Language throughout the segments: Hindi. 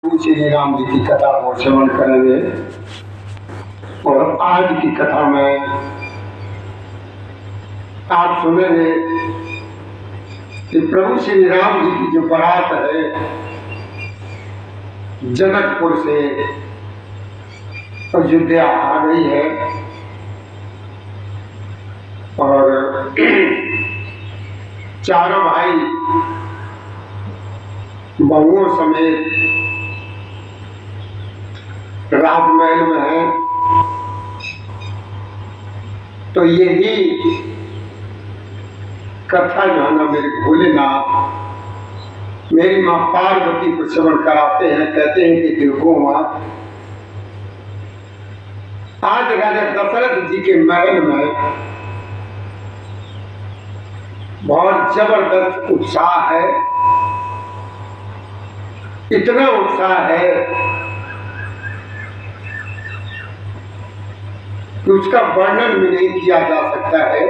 श्री राम जी की कथा को श्रवण करेंगे। और आज की कथा में आप सुनेंगे कि प्रभु श्री राम जी की जो बारात है जनकपुर से अयोध्या आ गई है और चारों भाई बहुओं समेत राजमहल में है। तो यही कथा जो है ना मेरे भोलेनाथ मेरी माँ पार्वती को श्रवण कराते हैं। कहते हैं कि देखो माँ, आज राजा दशरथ जी के महल में बहुत जबरदस्त उत्साह है। इतना उत्साह है कि उसका वर्णन भी नहीं किया जा सकता है।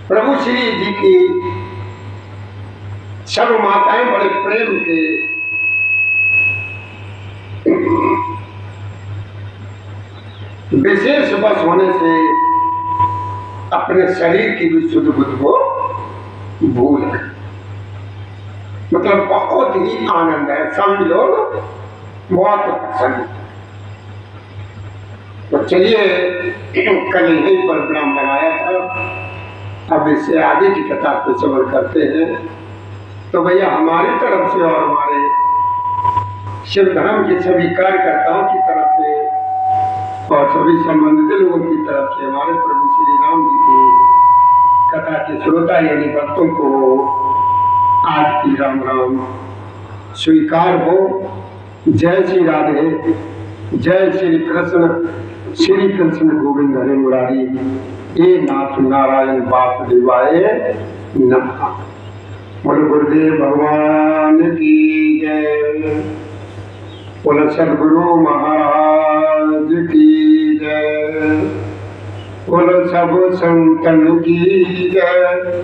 प्रभु श्री जी की सब माताएं बड़े प्रेम के विशेष वश होने से अपने शरीर की भी शुद्ध बुद्ध को भूल गए। मतलब बहुत ही आनंद है, सब लोग बहुत प्रसन्न। तो चलिए, कल यहीं पर विराम लगाया था, अब इससे आगे की कथा को श्रवण करते हैं। तो भैया हमारी तरफ से और हमारे शिव धर्म के सभी कार्यकर्ताओं की तरफ से और सभी संबंधित लोगों की तरफ से हमारे प्रभु श्री राम जी की कथा के श्रोता यानी भक्तों को आज की राम राम स्वीकार हो। जय श्री राधे, जय श्री कृष्ण गोविंद हरे मुरारी, हे नाथ नारायण वासुदेवाय नमः। बोल गुरुदेव भगवान की जय, बोल सद्गुरु महाराज की जय, बोल सब संतन की जय,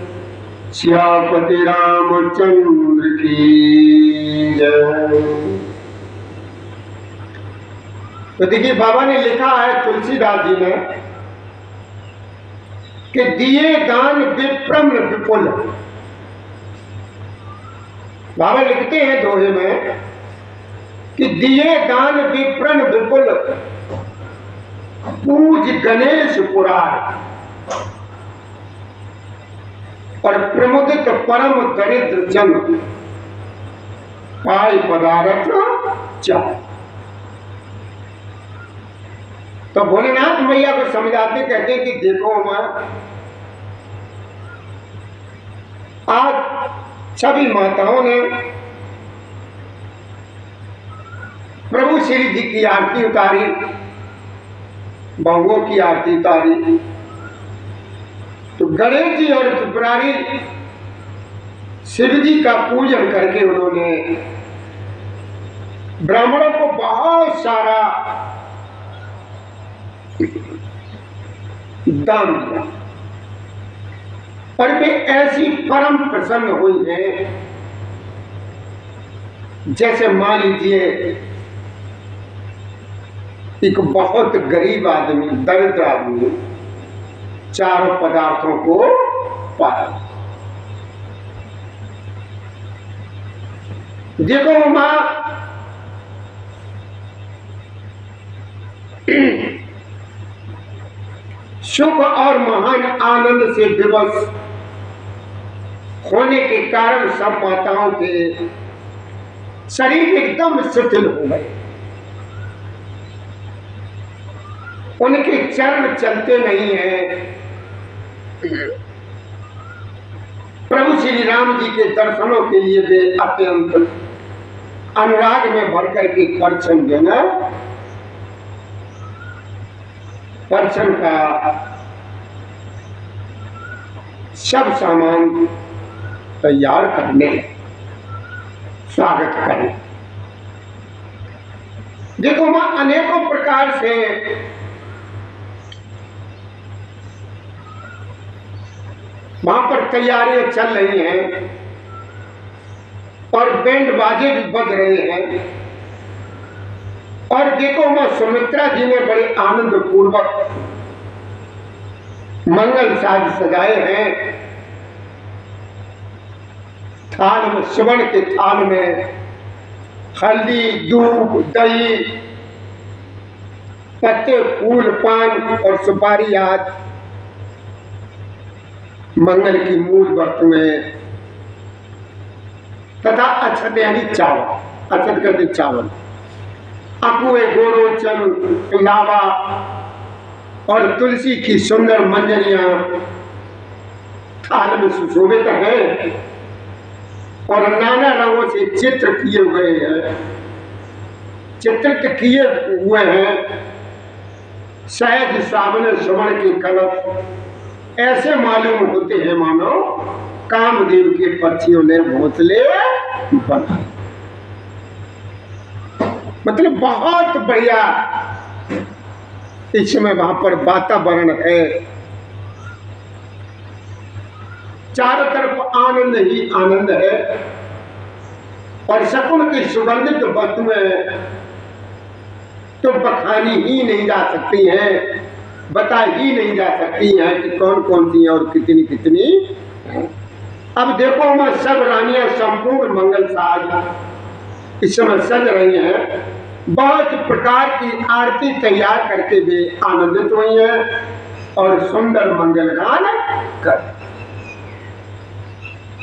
सियापति रामचंद्र की जय। तो देखिए, बाबा ने लिखा है तुलसीदास जी ने कि दिए दान विप्रम विपुल। बाबा लिखते हैं दोहे में कि दिए दान विप्रम विपुल, पूज गणेश पुराण और प्रमुदित परम दरिद्र जन, पाई पदार्थ चाह। तो भोलेनाथ मैया को समझाते कहते कि देखो मां, आज सभी माताओं ने प्रभु श्री जी की आरती उतारी, बहुओं की आरती उतारी। तो गणेश जी और त्रिपुरारी शिव जी का पूजन करके उन्होंने ब्राह्मणों को बहुत सारा दान दिया। पर वे ऐसी परम प्रसन्न हुई है, जैसे मान लीजिए एक बहुत गरीब आदमी, दरिद्र आदमी चारों पदार्थों को पाया। देखो मां, सुख और महान आनंद से विवश होने के कारण सब माताओं के शरीर एकदम शिथिल हो गए। उनके चरण चलते नहीं हैं। प्रभु श्री राम जी के दर्शनों के लिए वे अत्यंत अनुराग में भरकर के परछन देना, परछन का सब सामान तैयार करने, स्वागत करें। देखो मां, अनेकों प्रकार से वहां पर तैयारियां चल रही हैं। और बैंड बाजे भी बज रहे हैं। और देखो मां सुमित्रा जी ने बड़े आनंद पूर्वक मंगल साज सजाए हैं। थाल में, स्वर्ण के थाल में हल्दी, दूध, दही, पत्ते, फूल, पान और सुपारी आदि मंगल की मूल वस्तुएं तथा अक्षत यानी चावल, अक्षत करते चावल, अकुए, गोरोचन, लावा और तुलसी की सुंदर मंजरियां थाल में सुशोभित हैं और नाना रंगों से चित्र किए हुए हैं, चित्रित किए हुए हैं। सहज सामने स्वर्ण के कलश ऐसे मालूम होते हैं मानो कामदेव के पक्षियों ने घोंसले बनाए। मतलब बहुत बढ़िया इस समय वहां पर वातावरण है, चारों तरफ आनंद ही आनंद है और शकुन की सुगंधित वस्तुएं तो बखानी ही नहीं जा सकती हैं, बता ही नहीं जा सकती हैं कि कौन कौन सी और कितनी कितनी। अब देखो मैं सब रानियां संपूर्ण मंगल साज इस समय सज रही हैं, बहुत प्रकार की आरती तैयार करके वे आनंदित हुई हैं और सुंदर मंगल गान कर।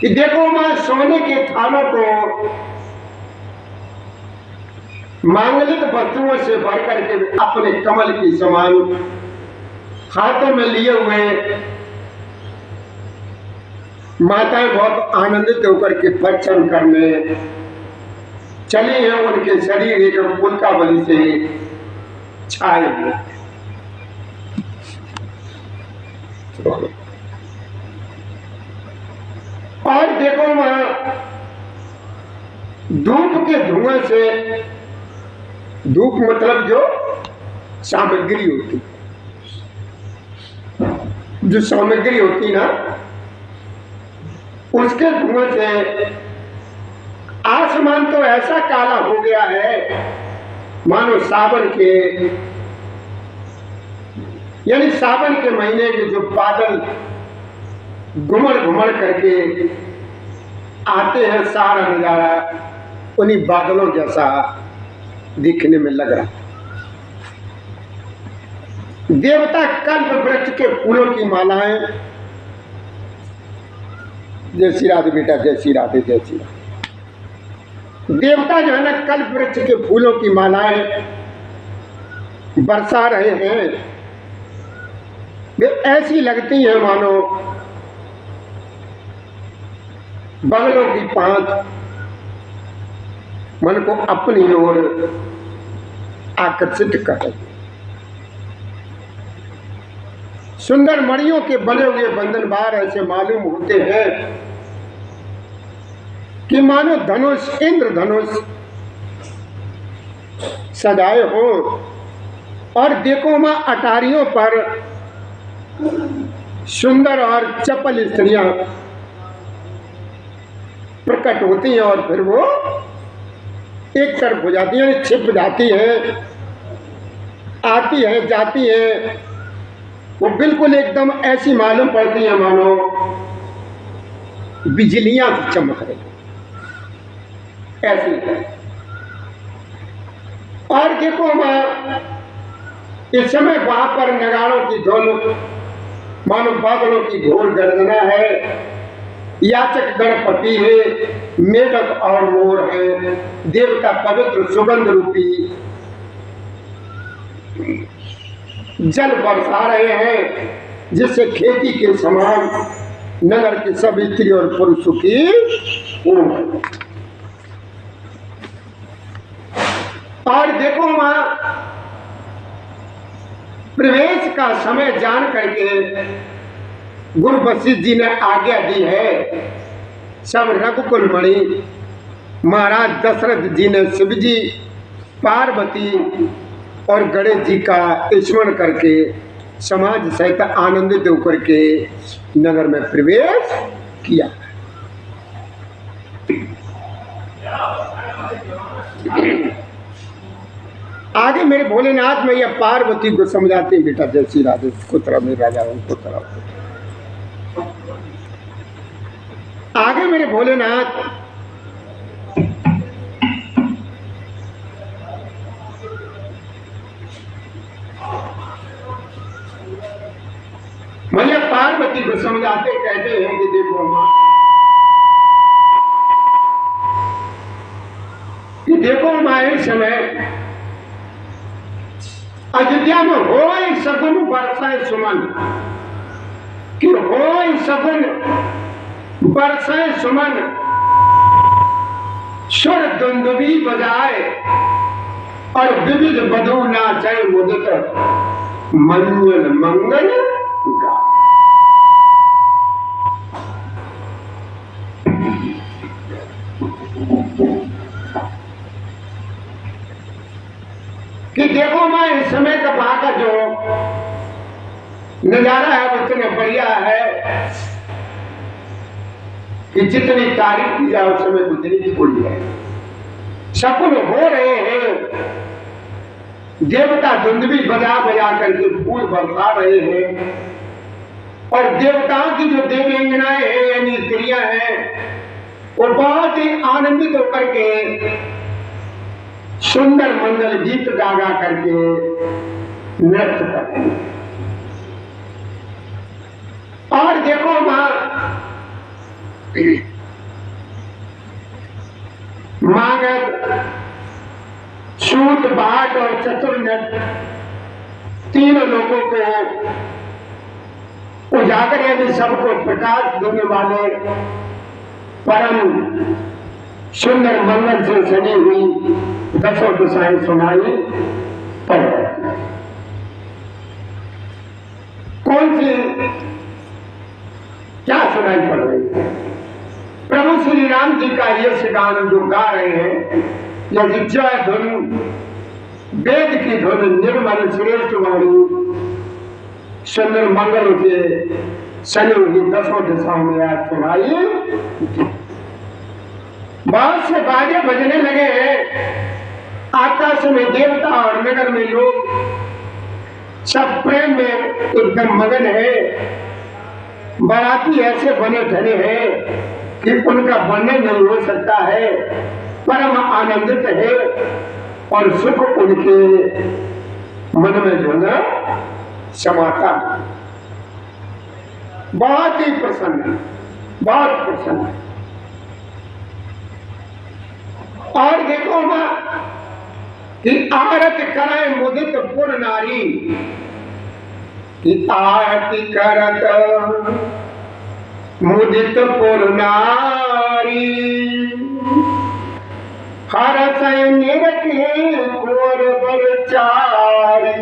कि देखो मैं सोने के थालों को मांगलिक वस्तुओं से भर करके अपने कमल की समान हाथों में लिए हुए माताएं बहुत आनंदित होकर के परिश्रम करने चली हैं। उनके शरीर एक उल्का बलि से छाए हुए। और देखो वहां धूप के धुएं से, धूप मतलब जो सामग्री होती, जो सामग्री होती ना, उसके धुएं से आसमान तो ऐसा काला हो गया है मानो सावन के, यानी सावन के महीने के जो बादल घुमड़ घुमड़ करके आते हैं, सारा नजारा उन्हीं बादलों जैसा दिखने में लग रहा। देवता कल्प वृक्ष के फूलों की मालाएं, जय श्री राधे बेटा, जय श्री राधे, जय श्री राधे। देवता जो है ना कल्प वृक्ष के फूलों की मालाएं बरसा रहे हैं। वे ऐसी लगती हैं मानो बगलों की पांच मन को अपनी ओर आकर्षित कर रही। सुंदर मणियों के बने हुए बंधन बार ऐसे मालूम होते हैं कि मानो धनुष, इंद्र धनुष सजाए हो। और देखो मां अटारियों पर सुंदर और चपल स्त्रियां प्रकट होती हैं और फिर वो एक तरफ हो जाती है, छिप जाती है, आती है, जाती है। वो बिल्कुल एकदम ऐसी मालूम पड़ती है मानो बिजलियां चमक रही ऐसी। और देखो मां इस समय वहां पर नगाड़ों की धुन मानो बादलों की घोर गर्जना है। याचक गणपति है, मेढक और मोर है। देवता पवित्र सुगंध रूपी जल बरसा रहे हैं जिससे खेती के समान नगर के सभी स्त्री और पुरुषों की और देखो वहां प्रवेश का समय जान करके गुरु वशिष्ठ जी ने आज्ञा दी है। सब रघुकुल मणि महाराज दशरथ जी ने शिव जी, पार्वती और गणेश जी का स्मरण करके समाज सहित आनंदित होकर के नगर में प्रवेश किया। आगे मेरे भोलेनाथ मैया पार्वती को समझाते हैं, बेटा जैसी राधे पुत्र में राजा पुत्र। आगे मेरे भोलेनाथ मैया पार्वती को समझाते कहते हैं कि देखो मां, कि देखो मां, इस समय अयोध्या में हो सगुन बरसाए सुमन, कि हो सगुन बरसाए सुमन, सुर दुंदुभी बजाए और विविध बधू नाचे मुदित मंगल मंगल गा। कि देखो मां, इस समय का वहां का जो नजारा है वो इतना बढ़िया है कि जितनी तारीफ की जाए उस समय उतनी थोड़ी है। सपन हो रहे हैं, देवता धुंधवी बजा बजा करके फूल बरसा रहे हैं, और देवताओं की जो देवींगनाएं हैं यानी स्त्रियां हैं वो बहुत ही आनंदित होकर के सुंदर मंगल गीत गागा करके नृत्य करते हैं। और देखो मां, मागध, सूत, भाट और चतुर्नट तीनों लोगों को उजागर यानी सबको प्रकाश देने वाले परम सुंदर मंगल से सजी हुई दसों दिशाएं सुनाई पड़ रही। कौन सी क्या सुनाई पड़ रही है? प्रभु श्री राम जी का यश गान जो गा रहे हैं, यदि जय धुन, वेद की धुन, निर्मल श्रेष्ठ वाणी, सुंदर मंगल से सनी हुई दसों दिशाओं में आज सुनाई। बहुत से बाजे बजने लगे हैं, आकाश में देवता और नगर में लोग सब प्रेम में एकदम मगन है। बाराती ऐसे बने धने हैं कि उनका वर्णन नहीं हो सकता है, परम आनंदित है और सुख उनके मन में जो ना समाता है। बहुत ही प्रसन्न है, बहुत प्रसन्न है। और देखो मां कि आरत कराए मुदित पुर नारी, कि आरती करत मुदित पुर नारी, हर सैनिक के घोर बरचारी।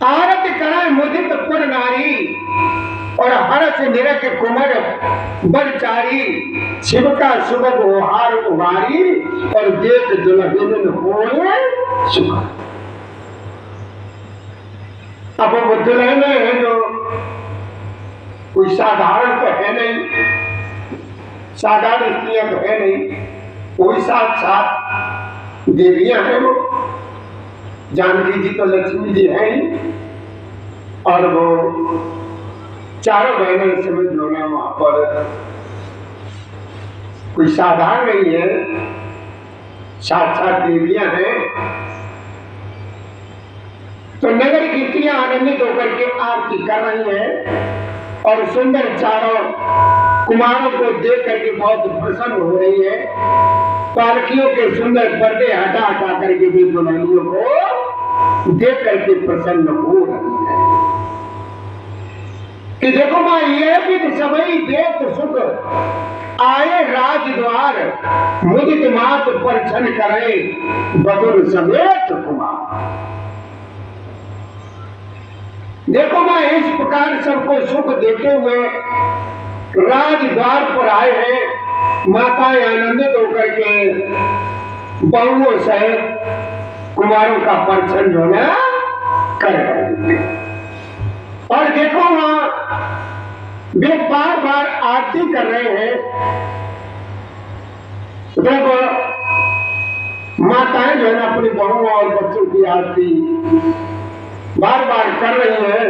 आरत कराए मुदित पुर नारी और हर्ष निरख कुमर बरचारी, शिव का शुभ ओहार उभारी और देख दुल्हन होए सुखा। अब वो दुल्हन है जो कोई साधारण तो है नहीं, साधारण स्त्रियां तो है नहीं, कोई साथ देवियां हैं। वो जानकी जी तो लक्ष्मी जी हैं और वो चारों बहनें समझ लो ना, वहां पर कोई साधारण नहीं है, साक्षात देवियां हैं। तो नगर की स्त्रियां आनंदित होकर के आरती कर रही हैं और सुंदर चारों कुमारों को देख करके बहुत प्रसन्न हो रही है। पालकियों के सुंदर पर्दे हटा हटा करके भी दुल्हनियों को देख करके प्रसन्न हो रही है कि देखो मां, ये भी सभी देख सुख आए राजद्वार, मुदित मात पर छन करे बदुल समेत कुमार। देखो मां, इस प्रकार सबको सुख देते हुए राजद्वार पर आए हैं। माताएं आनंदित होकर के बहुओं सहित कुमारों का परिचय जो है कर रही है। और देखो वहां वे बार बार आरती कर रहे हैं। जब माताएं जो है ना अपनी बहुओं और बच्चों की आरती बार बार कर रही है,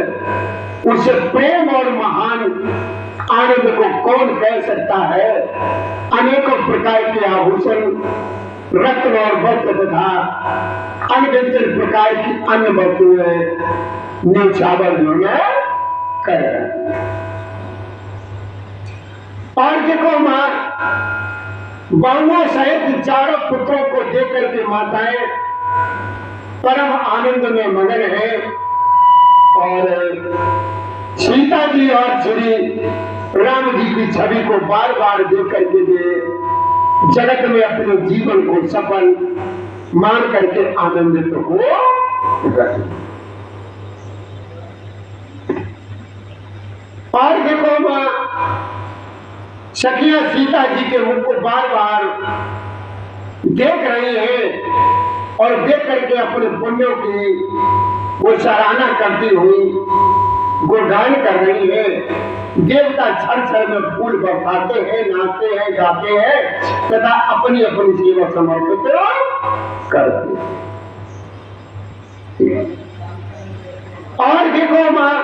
उस प्रेम और महान आनंद को कौन कह सकता है। अनेकों प्रकार के आभूषण, रत्न और वस्त्र तथा अनगिनत प्रकार की अन्य वस्तुएं न्यौछावर जो है कर रहे हैं। और देखो मां बहुओं सहित चारों पुत्रों को देखकर के माताएं परम आनंद में मगन है। और सीता जी और श्री राम जी की छवि को बार बार देख करके वे जगत में अपने जीवन को सफल मान करके आनंदित हो रहे। और देखो मां सखियां सीता जी के मुख को बार बार देख रही हैं और देख करके अपने पुण्यों की वो सराहना करती हुई गुणगान कर रही है। देवता क्षण क्षण में फूल बरसाते हैं, नाचते हैं, गाते हैं तथा अपनी अपनी सेवा समर्पित करते हैं। और देखो मां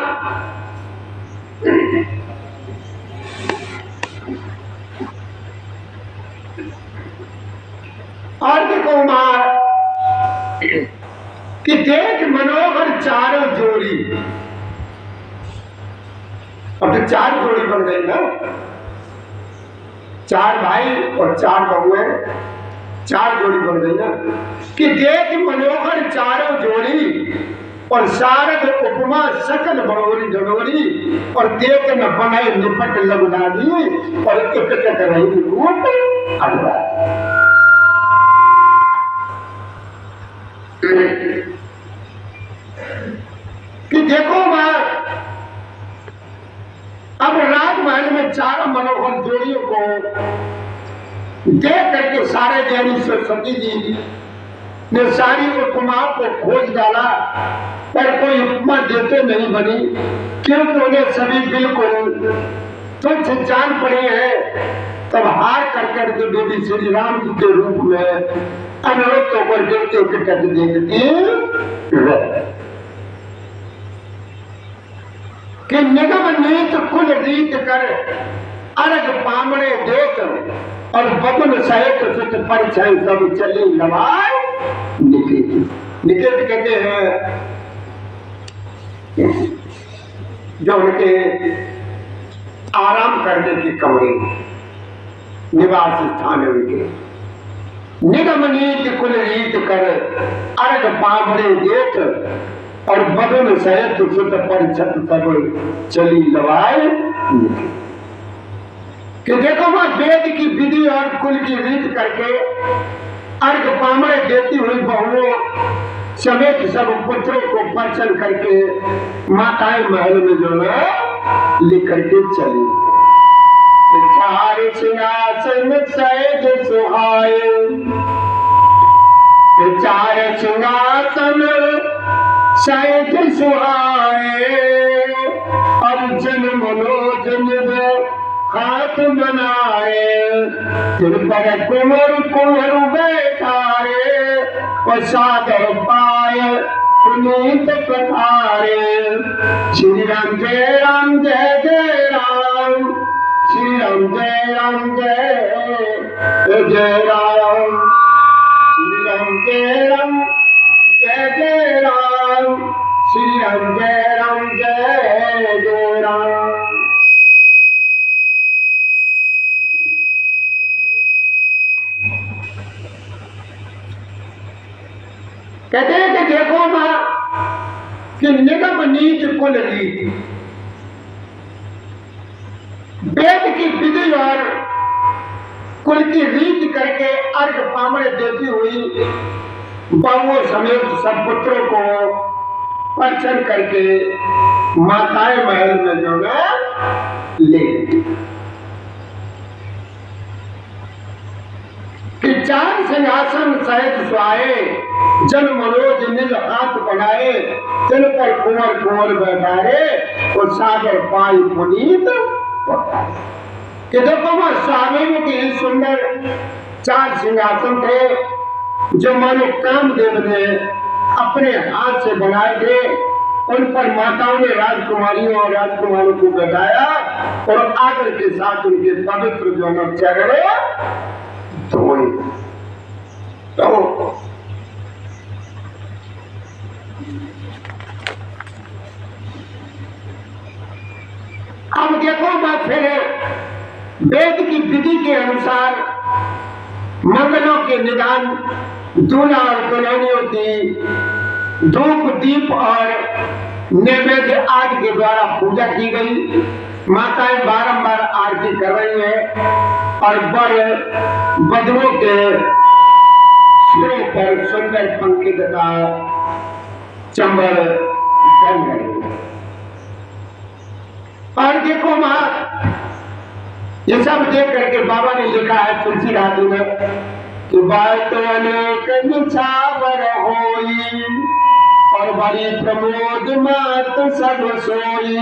कि देख मनोहर चारों जोड़ी। अब तो 4 जोड़ी बन गई ना, 4 भाई और 4 बहुएं, 4 जोड़ी बन गई ना। कि देख मनोहर चारों जोड़ी और शारद उपमा सकल बड़ोरी डडोरी और देख न बने निपट लगुलागी और एक रही रूप अडवा। कि देखो मां अब राजमहल में 4 मनोहर जोड़ियों को देख करके सारे देवी सरस्वती जी ने सारी उपमाओं को खोज डाला, पर कोई उपमा देते नहीं बनी, क्योंकि उन्हें सभी बिल्कुल तुच्छ जान पड़े हैं। तब हार कर करके देवी श्री राम जी के रूप में अनुरोध होकर देवते के तट देखती कि निगम नीत कुल रीत कर अर्घ पामड़े देत और बबुल सहित सुत परिचय सब चली लवाए निकेत। निकेत कहते हैं जो उनके आराम करने के कमरे, निवास स्थान है उनके। निगम नीत कुल रीत कर अर्घ पामड़े देत और बदन सहित सुत परिछत सब चली लवाए। कि देखो वह वेद की विधि और कुल की रीत करके अर्घ पामड़े देती हुई बहुओं समेत सब पुत्रों को परिचन करके माताएं महल में जो है लेकर के चली। 4 सिंहासन सहज सुहाए, 4 सिंहासन सहज सुहाए अर्जुन मनोजन हाथ बनाए। फिर पर कुंवर कुंवर बैठाए और सागर पाय पुनीत पठारे। श्री राम जय राम जय जय राम, श्री राम जय राम जय जय राम, श्री राम जय राम जय जय राम, श्री राम जय राम जय जय राम। कहते हैं कि देखो मां कि निगम नीत कुल रीत, वेद की विधि और कुल की रीत करके अर्घ पामड़े देती हुई बहुओं समेत सब पुत्रों को परिचन करके माताएं महल में जो है ले कि 4 सिंहासन सहज सुहाए जन मनोज निज हाथ बनाए। तिन पर कुंवर कुंवर बैठाए और सागर पाई पुनीत कि देखो वो स्वामी की सुंदर 4 सिंहासन थे जो मानो कामदेव ने अपने हाथ से बनाए थे। उन पर माताओं ने राजकुमारियों और राजकुमारों को बैठाया और आदर के साथ उनके पवित्र जो चेहरे धोए। तो अब देखो बात फिर वेद की विधि के अनुसार मंगलों के निदान दूल्हा और दुल्हनियों की धूप दीप और नैवेद्य आदि के द्वारा पूजा की गई। माताएं बारंबार आरती कर रही हैं और वर बधुओं के सिरों पर सुंदर पंखी तथा चंबल बन रहे हैं। और देखो मां ये सब देख करके बाबा ने लिखा है तुलसी रातु में कि बात अनेक निछावर होई और बड़ी प्रमोद मात सब सोई।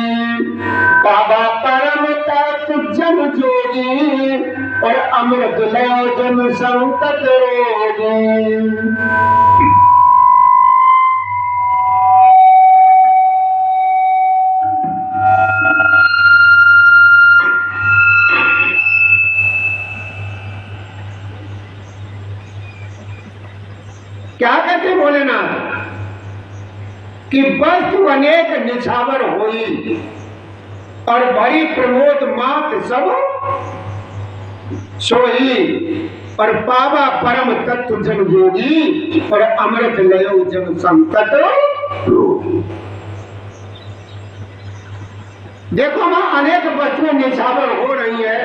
बाबा परम तत्व जन जोगी और अमृत लय जन संकट रोगी। क्या कहते भोलेनाथ कि वस्तु अनेक निछावर होई और बड़ी प्रमोद मात सब सोई और पावा परम तत्व जन योगी और अमृत लयो जन संकट रोगी। देखो मां अनेक वस्तुएं निछावर हो रही है,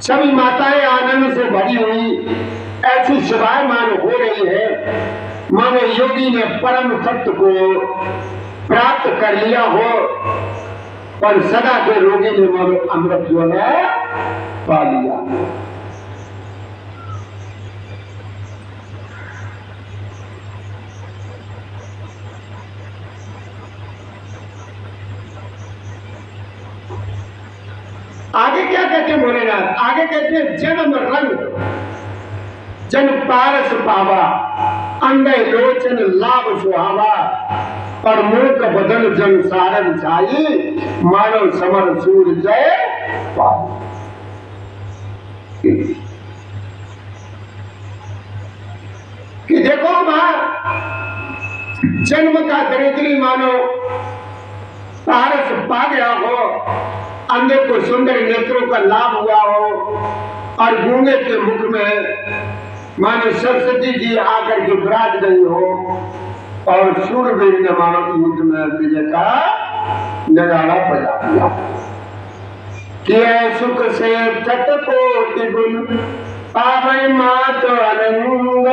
सभी माताएं आनंद से भरी हुई ऐसी सभायमान हो रही है मानो योगी ने परम तत्व को प्राप्त कर लिया हो और सदा के रोगी ने मानो अमृत जो है पा लिया। आगे क्या कहते भोलेनाथ? आगे कहते जन्म रंग जन पारस पावा अंधे लोचन लाभ सुहावा और मूक बदन जन सारन छाई मानव समर सूर जय पाई। कि देखो मां जन्म का दरिद्री मानो पारस पा गया हो, अंधे को सुंदर नेत्रों का लाभ हुआ हो और गूंगे के मुख में मानो सरस्वती जी आकर के विराज गई हो और सूरवीर ने मानो युद्ध में विजय का नगाड़ा बजा दिया। कि सुख से चटकोटि गुण पावै मात आनंद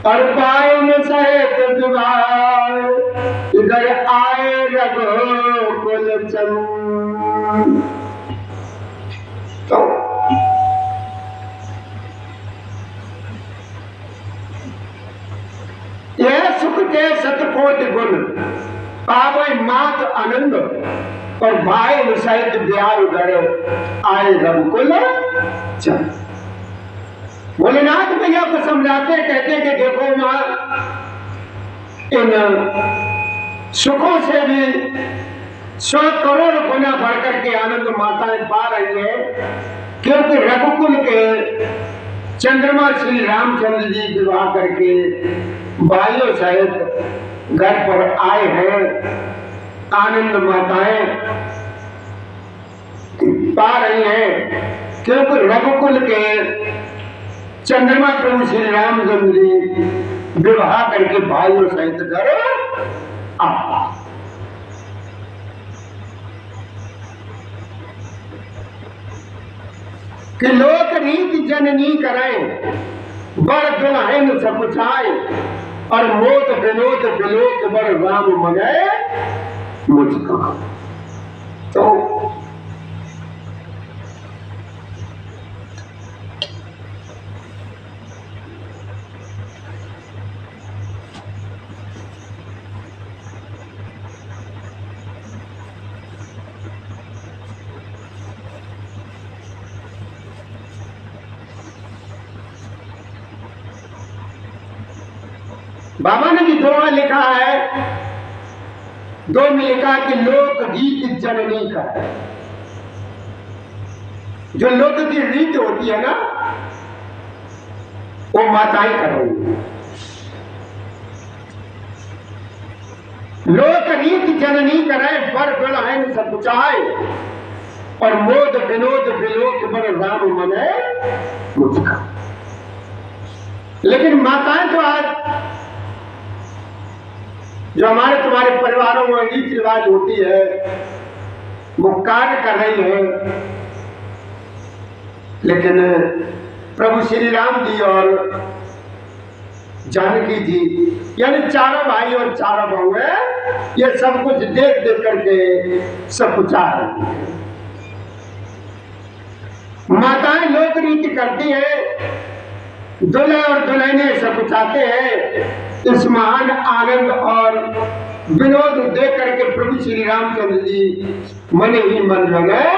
और पायन सहित विवाह इधर आए रघुकुल चंद। तो यह सुख के शतकोटि गुण पावै मात आनंद और भाई सहित ब्याह घर आए रघुकुल चंद। भोलेनाथ भैया को समझाते कहते कि देखो मां इन सुखों से भी 100 करोड़ गुना बढ़कर के आनंद माताएं पा रही है, क्योंकि रघुकुल के चंद्रमा श्री रामचंद्र जी विवाह करके भाइयों सहित घर पर आए हैं। आनंद माताएं पा रही हैं, क्योंकि रघुकुल के चंद्रमा प्रभु श्री रामचंद्र जी विवाह करके भाइयों सहित घर आ। कि लोक रीति जननी कराए बड़ दुल्हन सकुचाए और मोत विनोद विलोक बड़ राम मनाए मुझको। तो बाबा ने भी दो में लिखा है, दो में लिखा कि लोकगीत जननी का है। जो लोक की रीत होती है ना, वो माताएं कर रही है। लोक रीत जननी करे, बर बिलहन सकुचाए, और मोद विनोद विलोक बर राम मने मुझका। लेकिन माताएं तो आज जो हमारे तुम्हारे परिवारों में रीति रिवाज होती है, वो कार्य कर रही है। लेकिन प्रभु श्री राम जी और जानकी जी, यानी चारों भाई और चारों बहुएं, ये सब कुछ देख देख करके सब कुछ आ रही है। माताएं लोक रीति करती हैं, दुल्हे और दुल्हने सब कुछ आते हैं। इस महान आनंद और विनोद देख करके प्रभु श्री रामचंद्र जी मन ही मन जो है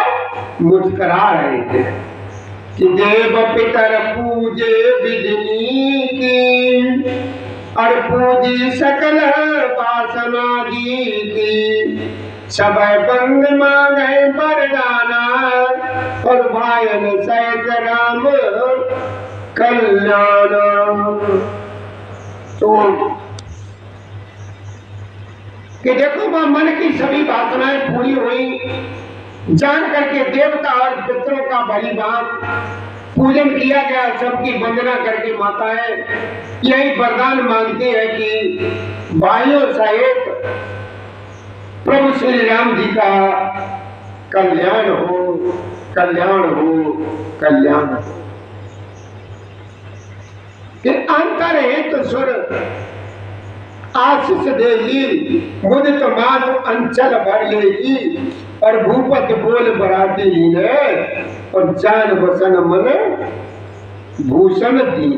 मुस्करा रहे थे कि देव पितर पूजे विधिनी की, और पूजी सकल वासना की, सब बंद मांगे वरदाना, और भायन सहित राम कल्याण। तो कि देखो वह मन की सभी वासनाएं पूरी हुई, जान करके देवता और पितरों का भली भांत पूजन किया गया। सबकी वंदना करके माताएं यही वरदान मांगती है कि भाइयों सहित प्रभु श्री राम जी का कल्याण हो, कल्याण हो, कल्याण हो। कि अंतर हित सुर आशीष देगी, मुदित मात अंचल भर लेगी, और भूपत बोल बराती लीने, और जान बसन मन भूषण दी।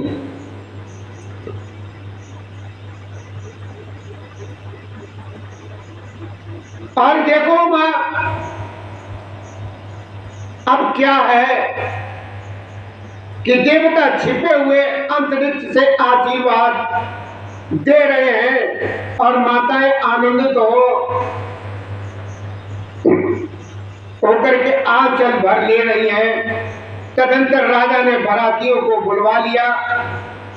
और देखो मां, अब क्या है कि देवता छिपे हुए अंतरिक्ष से आशीर्वाद दे रहे हैं, और माताएं आनंदित होकर के आंचल भर ले रही हैं। तदंतर राजा ने बारातियों को बुलवा लिया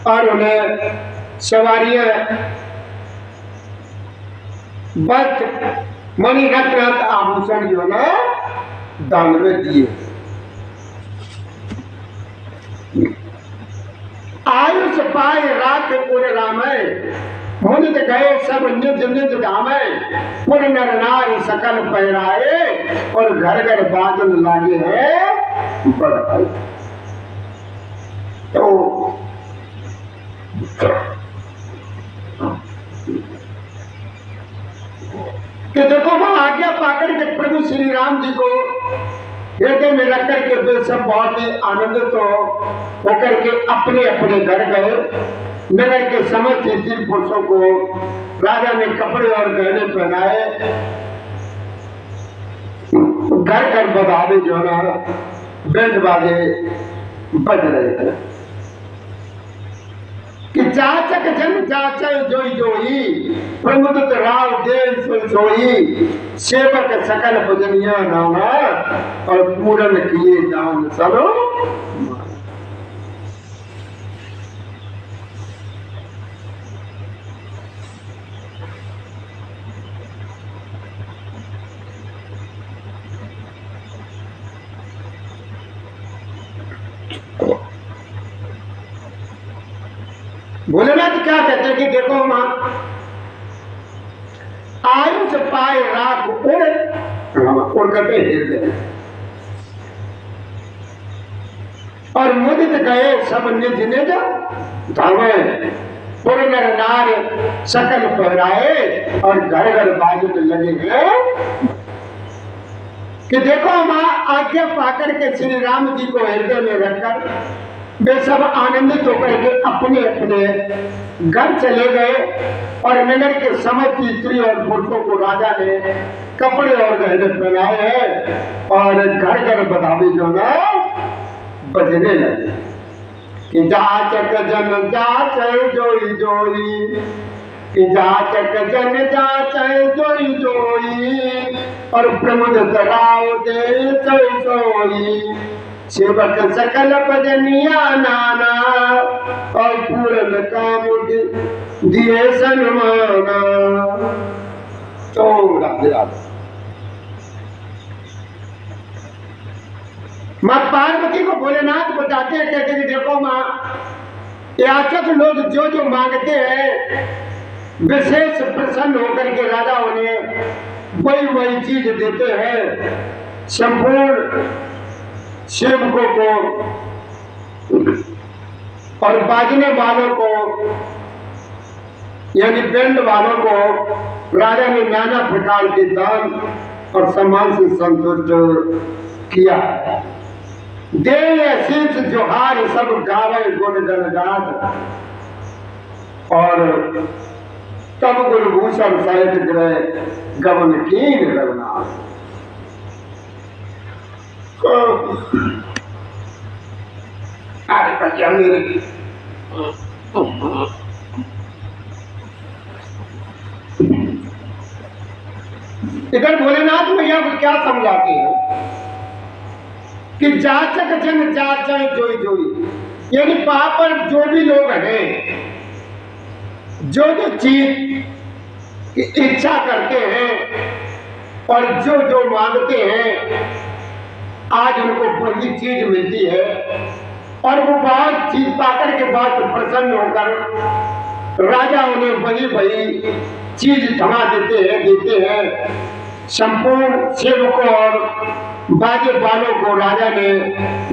और उन्हें सवारियां, वस्त्र, मणि रत्न आभूषण जो है दान में दिए। आयुष पाए रात उर रामे, मुनित गए सब निज निज धामे, पुर नर नारी सकल पहराए, और घर घर बाजन लागे है बढ़ाई। तो कि देखो वह आज्ञा पाकर के प्रभु श्री राम जी को हृदय में रख करके वे सब बहुत ही आनंदित होकर के अपने अपने घर गए। नगर के समस्त स्त्री पुरुषों को राजा ने कपड़े और गहने पहनाए। घर घर बधावे जो है बैंड बाजे बज रहे थे कि चाचक जन चाचक जोई जोई, प्रमुदित राव देव सोई, सेवक सकल भजनिया नामा, और पूरन किए दान सरो। भोलेनाथ क्या कहते हैं कि देखो मां, आयुष पाए राख उड़ करके हृदय, और मुदित गए सब निज निज धामे, पुर नर नार सकल पहराए, और घर घर बाजन लगे हैं। कि देखो मां, आज्ञा पाकर के श्री राम जी को हृदय में रखकर वे सब आनंदित होकर के अपने अपने घर चले गए। और नगर के समस्त स्त्री और पुरुषों को राजा ने कपड़े और गहने पहनाए हैं, और घर घर बधावे जो ना बजने लगे कि जाचक जन जाचक जोई जोई, कि जाचक जन जाचै जोई जोई और प्रमुद कराओ दे सोई सोई सेवक सकल भजनिया नाना और पूर्ण काम दिए सन्माना। तो राधे राधे। माँ पार्वती को भोलेनाथ बताते हैं, कहते कि देखो माँ, याचक लोग जो जो मांगते हैं विशेष प्रसन्न होकर के राजा उन्हें वही वही चीज देते हैं। संपूर्ण सेवकों को और बाजने वालों को यानी बैंड वालों को राजा ने नाना प्रकार के दान और सम्मान से संतुष्ट किया। दे शीर्ष जोहार सब गावे गुण गणगात और तब गुरुभूषण सहित ग्रह गमन कीन रघुनाथ। अरे बच्चा मेरे इधर भोलेनाथ भैया को क्या समझाते हैं कि जाचक जन जाचै जोई जोई, यानी वहां पर जो भी लोग हैं जो जो चीज की इच्छा करते हैं और जो जो मांगते हैं आज उनको वही चीज मिलती है और वो बहुत चीज पाकर के बाद प्रसन्न होकर राजा उन्हें वही वही चीज थमा देते हैं। संपूर्ण सेवकों और बाजे वालों को राजा ने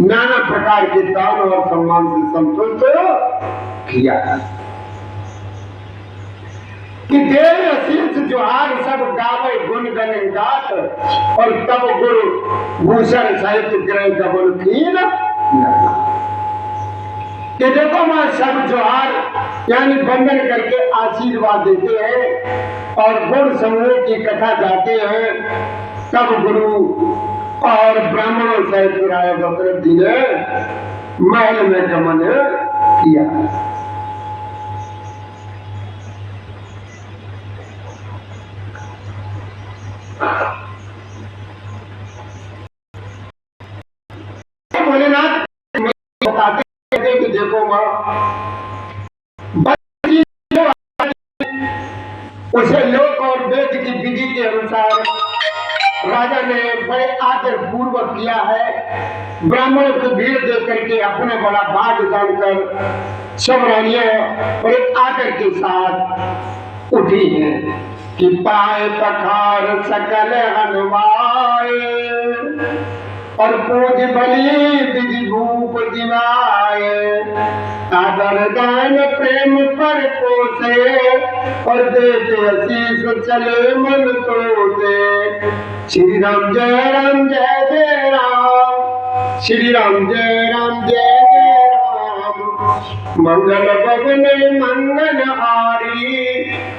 नाना प्रकार के दान और सम्मान से संतुष्ट किया कि देव शीर्ष जोहार सब गावे गुण गण गात और तब गुरु भूषण सहित ग्रह गबन कीन। कि देखो मां सब जोहार यानी वंदन करके आशीर्वाद देते हैं और गुण समूह की कथा गाते हैं। तब गुरु और ब्राह्मणों सहित राजा दशरथ जी ने महल में गमन किया। भोलेनाथ बताते हैं कि देखो मां उसे लोक और वेद की विधि के अनुसार राजा ने बड़े आदर पूर्वक किया है। ब्राह्मणों को भीड़ देख करके अपने बड़ा भाग जानकर सब रानियां बड़े आदर के साथ उठी हैं कि पाए पखार सकल हनुमाए और पूज बलि विधि भूप दिवाए आदर दान प्रेम पर पोसे और देते आशीष चले मन तो से। श्री राम जय राम जय जय राम, श्री राम जय राम जय जय राम। मंगल भवन मंगल हारी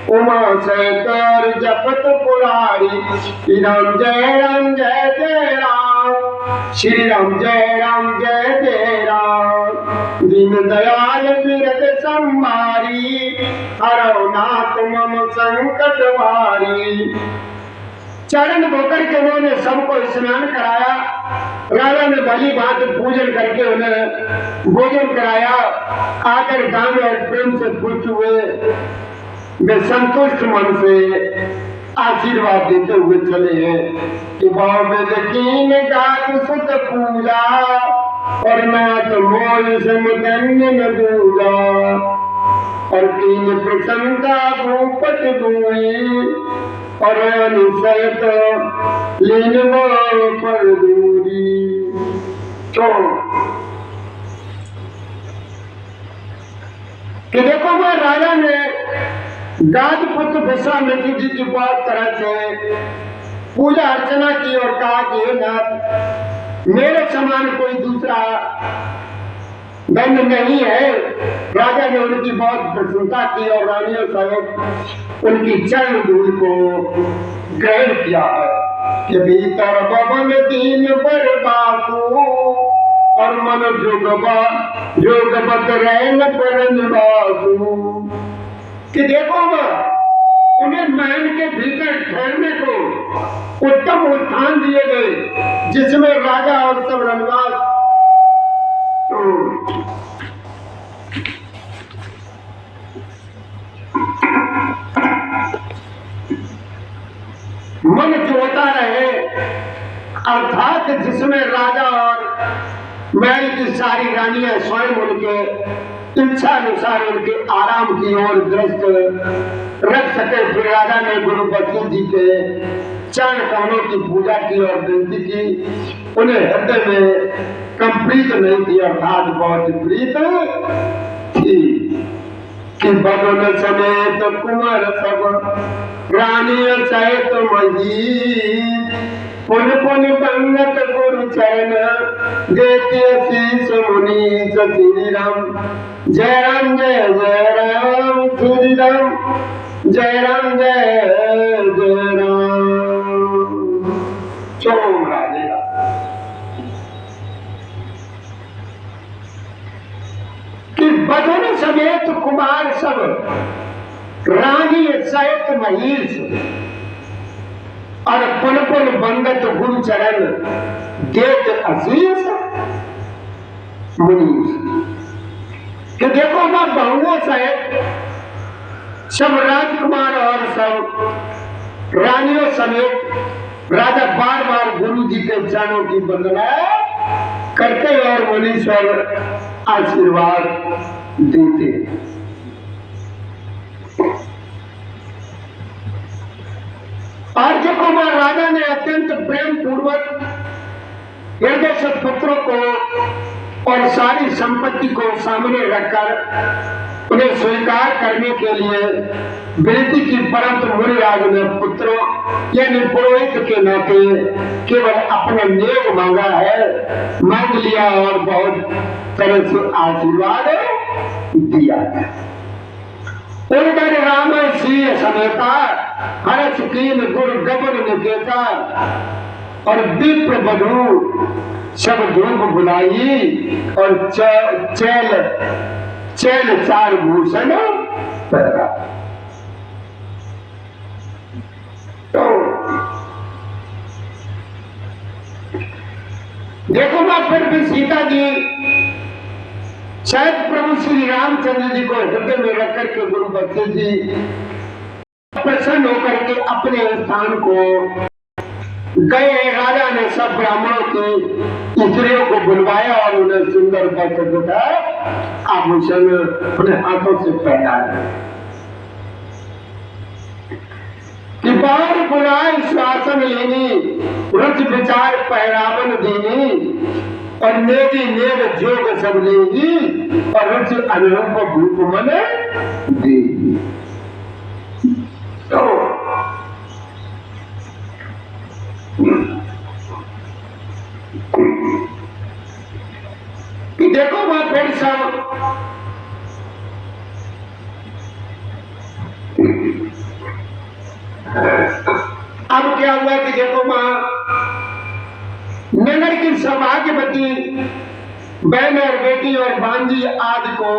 उमा सहकर जपत पुरारी। श्री राम जय राम जय जय राम, श्री राम जय राम जय जय राम। दीन दयाल बिरद संभारी हरौ नाथ मम संकट भारी। चरण धोकर के उन्होंने सबको स्नान कराया। राजा ने भली भांति पूजन करके उन्हें भोजन कराया। आकर दान और प्रेम से खुश हुए वे संतुष्ट मन से आशीर्वाद देते हुए चले हैं कि कीन गात सुत पूजा और नाथ मोल समधन्य न दूजा और कीन प्रसन्नता भूपत दूई और अनुसयत लीन पर दूरी। तो कि देखो वह राजा ने गाद पुत्र विश्वामित्र जी की बात तरह से पूजा अर्चना की और कहा कि नाथ मेरे समान कोई दूसरा दंड नहीं है। राजा ने उनकी बहुत प्रशंसा की और रानियों सहित उनकी चरण धूल को ग्रहण किया है कि भीतर भवन दीन पर बासु और मन जोगबत रैन पर निवासु। कि देखो उन्हें महल के भीतर ठहरने को उत्तम स्थान दिए गए जिसमें राजा और सब रनवास मन जोता रहे, अर्थात जिसमें राजा और महल की सारी रानियां स्वयं उनके इच्छा अनुसार उनके आराम की ओर दृष्टि रख सके। फिर राजा ने गुरु बच्चू जी के चरण कमलों की पूजा की और विनती की। उन्हें हृदय में कंप्लीट नहीं थी, अर्थात बहुत प्रीत थी कि बदन समेत कुंवर सब रानियों सहित मही पुन पुन बंगत गुरु चरण देते शीश मुनि श्री राम जय राम जय जय राम श्री राम जय राम जय जय राम। चोम राधे कि बदन समेत कुमार सब रानी सहित महिष और पुन पुन बंगत गुरु चरण देत असीस मुनीष कि देखो ना बहुओं सहित सब राजकुमार और सब रानियों समेत राजा बार बार गुरु जी के चरणों की वंदना करते और मुनीश्वर आशीर्वाद देते। और देखो मां राजा ने अत्यंत प्रेम पूर्वक हृदय से पुत्रों को और सारी संपत्ति को सामने रखकर उन्हें स्वीकार करने के लिए विनती की, परंतु मुनिराज ने पुत्रों यानी पुरोहित के नाते केवल अपना नेक मांगा है, मांग लिया और बहुत तरह से आशीर्वाद दिया है। उनकर राम सिंह समेता हर्ष कीन गुर गबन निकेता और विप्र बधू सब धूप बुलाई और चैल चार भूषण पहरा। तो देखो ना फिर भी सीता जी शायद प्रभु श्री रामचंद्र जी को हृदय में रख करके गुरु बच्चू जी प्रसन्न होकर के अपने स्थान को गए। राजा ने सब ब्राह्मणों की स्त्रियों को बुलवाया और उन्हें सुंदर वस्त्र आभूषण अपने हाथों से पहनाया कि बार बुलाए श्वासन लेनी रुच विचार पहरावन देनी और नेगी नेग जोग सब लेगी और रुचि अनुरूप भूप मन देगी। तो कि देखो वहां फिर सब अब क्या हुआ कि देखो मां नगर की सौभाग्यवती बहन और बेटी और बांजी आदि को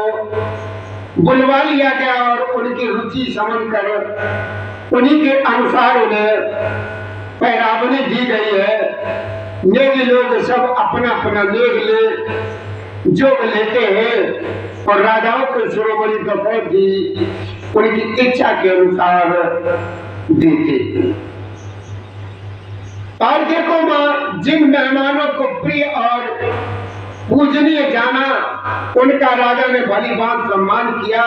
बुलवा लिया गया और उनकी रुचि समझकर उन्हीं के अनुसार उन्हें पहरावनी दी गई है। नेगी लोग सब अपना अपना नेग ले जोग लेते हैं और राजाओं के शिरोमणि दशरथ जी उनकी इच्छा के अनुसार देते हैं। और देखो मां जिन मेहमानों को प्रिय और पूजनीय जाना उनका राजा ने भली बात सम्मान किया।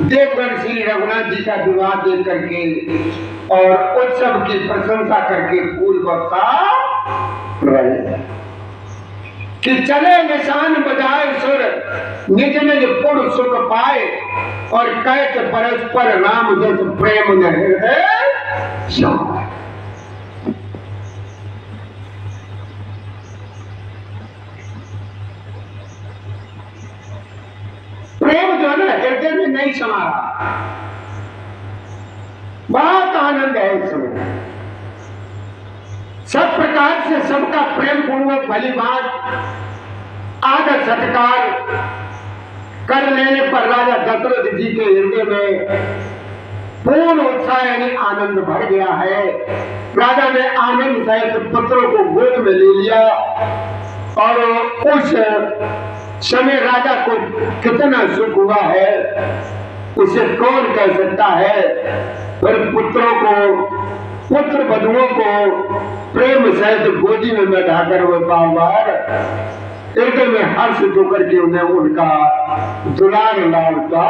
देवगढ़ श्री रघुनाथ जी का विवाह देख करके और उत्सव की प्रशंसा करके फूल बरसा रहे कि चले निशान बजाए सुर निज निज पुर सुख पाए और कैत परस्पर राम जस प्रेम न हृदय। प्रेम जो है ना हृदय में नहीं समा रहा, बहुत आनंद है इस समय। सब प्रकार से सबका प्रेम पूर्वक भली बात आदर सत्कार कर लेने पर राजा दशरथ जी के हृदय में पूर्ण उत्साह यानी आनंद भर गया है। राजा ने आनंद सहित पुत्रों को गोद में ले लिया और उस समय राजा को कितना सुख हुआ है उसे कौन कह सकता है। फिर पुत्रों को, पुत्र वधुओं को प्रेम सहित गोदी में बैठाकर वो बार-बार हृदय में हर्ष होकर के उन्हें उनका दुलार लालता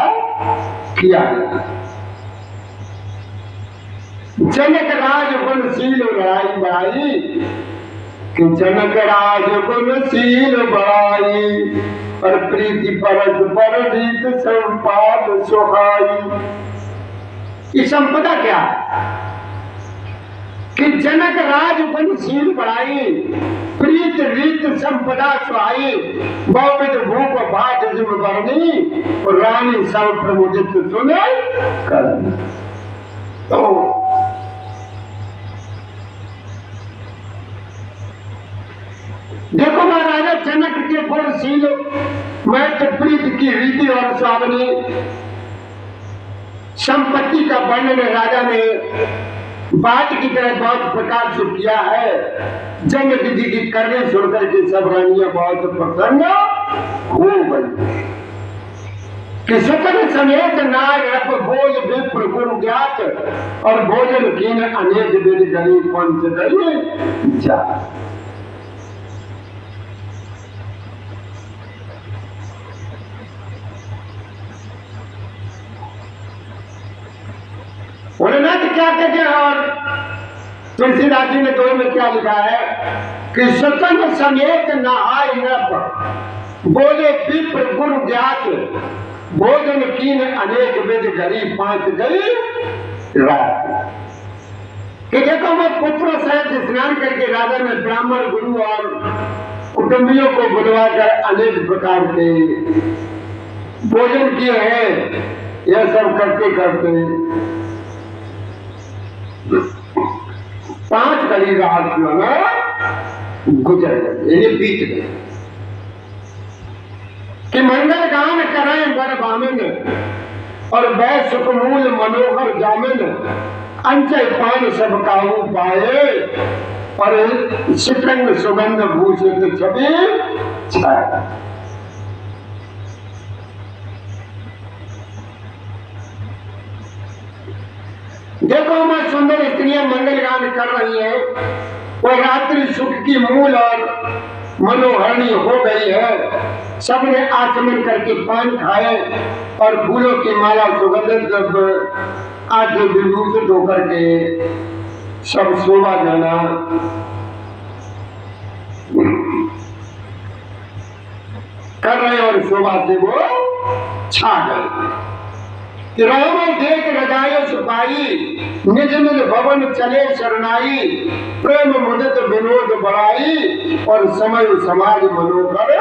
किया गया। जनक राज गुणशील बढ़ाई बढ़ाई कि जनक राज गुणशील बढ़ाई और प्रीति परस पर रीत संपाद सुहाई। ये संपदा क्या है कि जनक राज गुणशील बढ़ाई प्रीत रीत संपदा सुहाई बहुविध भूप भाट जिम बरनी और रानी सब प्रमुदित सुने करनी। तो देखो महाराजा जनक के गुणशील मैत्र प्रीत की रीति और स्वावनी संपत्ति का वर्णन राजा ने बात की तरह बहुत प्रकार से किया है। जनक जी की करने सुनकर के सब रानियां बहुत प्रसन्न हो गई कि सकल समेत नाग रप भोज विप्र गुरु ज्ञात और भोजन कीन अनेक विधि गरीब पंच गई जा। उन्होंने क्या कहते हैं और तुलसीदास जी ने दो में क्या लिखा है कि सकल समेत नहाय नप बोले विप्र गुरु ज्ञात भोजन कीन अनेक विधि गरीब पांच गई रात। कि देखो मैं पुत्रों सहित स्नान करके राजा ने ब्राह्मण गुरु और कुटुंबियों को बुलवाकर अनेक प्रकार के भोजन किए हैं। यह सब करते करते 5 कड़ी रात जो है गुजर गए, बीत गए कि मंगल गान करें बर बामन और वै सुखमूल मनोहर जामन अंचय पान सब काबू पाए और शिकंग सुगंध भूषित छवि छाया। देखो मैं सुंदर स्त्रियां मंगल गान कर रही है और रात्रि सुख की मूल और मनोहरणी हो गई है। सबने आचमन करके पान खाए और फूलों की माला सुगंधित जब आज विभूषित होकर के सब शोभा जाना कर रहे और शोभा से वो छा गए। राम देख रजायो सुपाई निज निज भवन चले शरणाई प्रेम मुदित विनोद बढ़ाई और समय समाज मनोहर।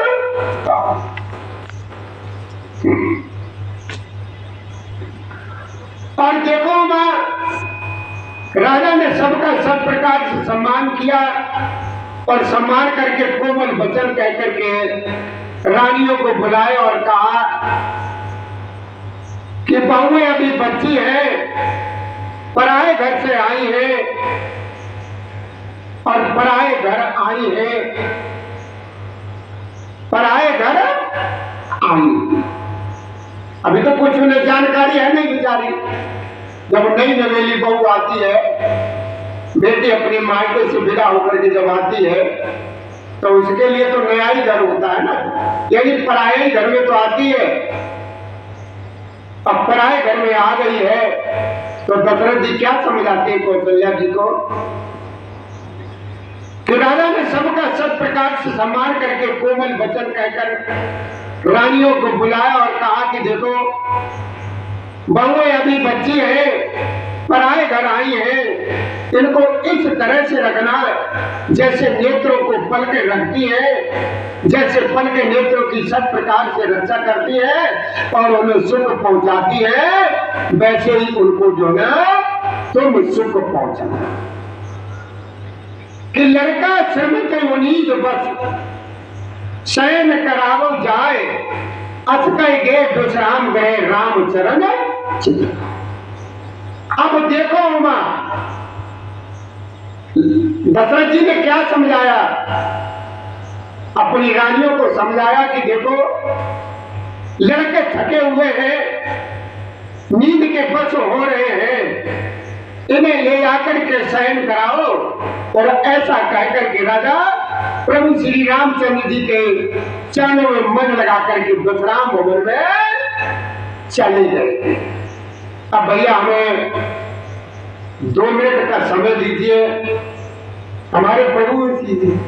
और देखो मां राजा ने सबका सब प्रकार से सम्मान किया और सम्मान करके कोमल वचन कह करके रानियों को बुलाया और कहा कि बहुएं अभी बच्ची है, पराए घर से आई है और पराए घर आई है, पराए घर आई। अभी तो कुछ उन्हें जानकारी है नहीं बेचारी। जब नई नवेली बहू आती है, बेटी अपने मायके से विदा होकर के जब आती है तो उसके लिए तो नया ही घर होता है ना, यानी पराए घर में तो आती है। अब पराए घर में आ गई है तो दशरथ जी क्या समझाते हैं कौशल्या जी को कि राजा ने सबका सब प्रकार से सम्मान करके कोमल वचन कहकर रानियों को बुलाया और कहा कि देखो बहुएं अभी बच्ची है, पराए घर आई है, इनको इस तरह से रखना जैसे नेत्रों को पलके रखती है, जैसे पलके नेत्रों की सब प्रकार से रक्षा करती है और उन्हें सुख पहुंचाती है, वैसे ही उनको जो ना तुम सुख पहुंचाना। कि लड़का श्रमित उन्नीद बस शयन करावो जाए अचकई गे दुष्राम गए राम चरण चित। अब देखो उमा, दशरथ जी ने क्या समझाया, अपनी रानियों को समझाया कि देखो लड़के थके हुए हैं, नींद के बस हो रहे हैं, इन्हें ले आकर के शयन कराओ। और ऐसा कहकर के राजा प्रभु श्री रामचंद्र जी के चरणों में मन लगा करके विश्राम भवन में चले गए। अब भैया हमें 2 मिनट का समय दीजिए हमारे प्रभु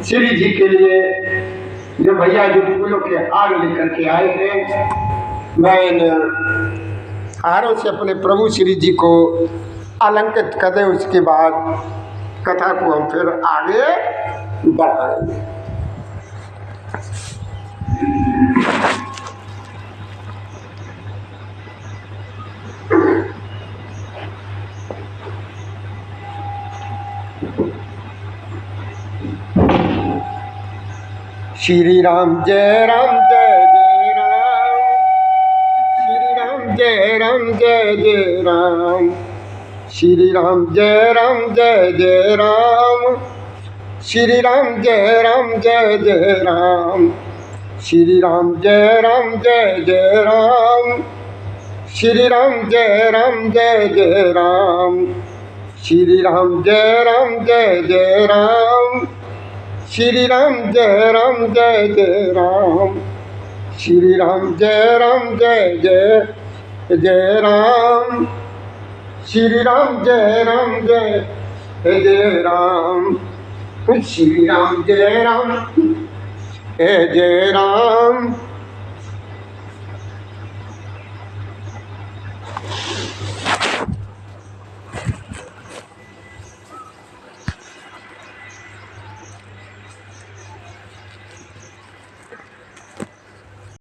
श्री जी के लिए, जो भैया जो फूलों के हार लेकर के आए हैं, मैं इन हारों से अपने प्रभु श्री जी को अलंकृत कर दें। उसके बाद कथा को हम फिर आगे बढ़ाएंगे। श्री राम जय राम जय जय राम, श्री राम जय राम जय जय राम, श्री राम जय राम जय जय राम, श्री राम जय राम जय जय राम, श्री राम जय राम जय जय राम, श्री राम जय राम जय जय राम, श्री राम जय राम जय जय राम, श्री राम जय राम जय जय राम, श्री राम जय राम जय जय जय राम, श्री राम जय राम जय जय राम, श्री राम जय राम जय जय राम।